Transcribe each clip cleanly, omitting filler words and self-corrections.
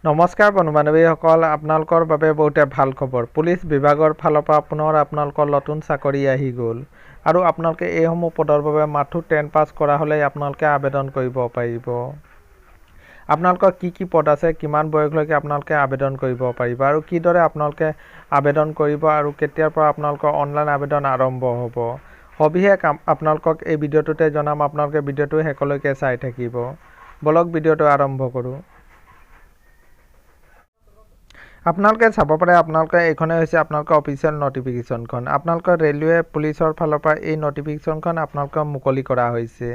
নমস্কাৰ বন্ধু বান্ধৱীসকল, আপোনালোকৰ বাবে বহুতে ভাল খবৰ। পুলিচ বিভাগৰ ফালৰ পৰা পুনৰ আপোনালোকৰ নতুন চাকৰি আহি গ'ল আৰু আপোনালোকে এইসমূহ পদৰ বাবে মাথো 10 পাছ কৰা হ'লেই আপোনালোকে আবেদন কৰিব পাৰিব। আপোনালোকৰ কি পদ আছে, কিমান বয়সলৈকে আপোনালোকে আবেদন কৰিব পাৰিব আৰু কিদৰে আপোনালোকে আবেদন কৰিব আৰু কেতিয়াৰ পৰা আপোনালোকৰ অনলাইন আবেদন আৰম্ভ হ'ব, সবিশেষ আপোনালোকক এই ভিডিঅ'টোতে জনাম। আপোনালোকে ভিডিঅ'টো শেষলৈকে চাই থাকিব। বলক ভিডিঅ'টো আৰম্ভ কৰোঁ। আপোনালোকে চাব পাৰে, আপোনালোকে এইখনে হৈছে আপোনালোকৰ অফিচিয়েল নটিফিকেশ্যনখন। আপোনালোকৰ ৰেলৱে পুলিচৰ ফালৰ পৰা এই নটিফিকেশ্যনখন আপোনালোকৰ মুকলি কৰা হৈছে।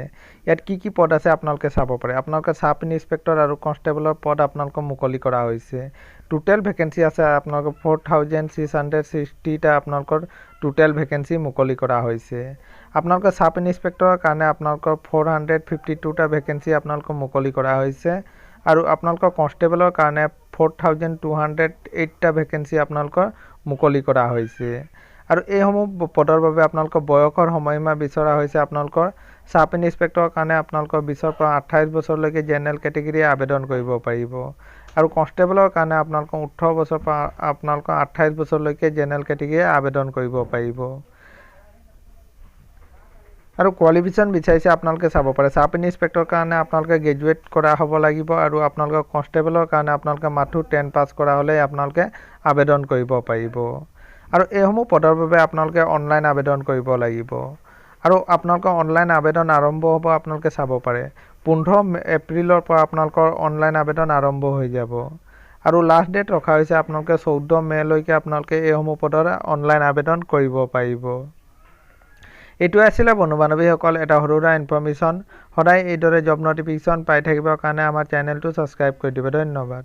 ইয়াত কি পদ আছে আপোনালোকে চাব পাৰে। আপোনালোকে চাব ইন্সপেক্টৰ আৰু কনষ্টেবলৰ পদ আপোনালোকৰ মুকলি কৰা হৈছে। টোটেল ভেকেঞ্চি আছে আপোনালোকৰ 4660টা আপোনালোকৰ টোটেল ভেকেঞ্চি মুকলি কৰা হৈছে। আপোনালোকৰ চাব ইন্সপেক্টৰৰ কাৰণে আপোনালোকৰ 452টা ভেকেঞ্চি আপোনালোকৰ মুকলি কৰা হৈছে আৰু আপোনালোকৰ কনষ্টেবলৰ কাৰণে 4208টা ভেকেঞ্চি আপোনালোকৰ মুকলি কৰা হৈছে। আৰু এইসমূহ পদৰ বাবে আপোনালোকৰ বয়সৰ সময়সীমা বিচৰা হৈছে। আপোনালোকৰ চাব ইন্সপেক্টৰৰ কাৰণে আপোনালোকৰ 20ৰ পৰা 28 বছৰলৈকে জেনেৰেল কেটেগৰীয়ে আবেদন কৰিব পাৰিব আৰু কনষ্টেবলৰ কাৰণে আপোনালোকৰ 18 বছৰৰ পৰা আপোনালোকৰ 28 বছৰলৈকে জেনেৰেল কেটেগৰীয়ে আবেদন কৰিব পাৰিব। আৰু কোৱালিফিকেশ্যন বিচাৰিছে আপোনালোকে চাব পাৰে। চাব ইন্সপেক্টৰৰ কাৰণে আপোনালোকে গ্ৰেজুৱেট কৰা হ'ব লাগিব আৰু আপোনালোকৰ কনষ্টেবলৰ কাৰণে আপোনালোকে মাথো 10 পাছ কৰা হ'লেই আপোনালোকে আবেদন কৰিব পাৰিব। আৰু এইসমূহ পদৰ বাবে আপোনালোকে অনলাইন আবেদন কৰিব লাগিব আৰু আপোনালোকৰ অনলাইন আবেদন আৰম্ভ হ'ব। আপোনালোকে চাব পাৰে 15 এপ্ৰিলৰ পৰা আপোনালোকৰ অনলাইন আবেদন আৰম্ভ হৈ যাব আৰু লাষ্ট ডেট ৰখা হৈছে আপোনালোকে 14 মে'লৈকে আপোনালোকে এইসমূহ পদৰ অনলাইন আবেদন কৰিব পাৰিব। এইটোৱে আছিলে বন্ধু বান্ধৱীসকল এটা সৰু সুৰা ইনফৰ্মেশ্যন। সদায় এইদৰে জব নটিফিকেশ্যন পাই থাকিবৰ কাৰণে আমাৰ চেনেলটো ছাবস্ক্ৰাইব কৰি দিব। ধন্যবাদ।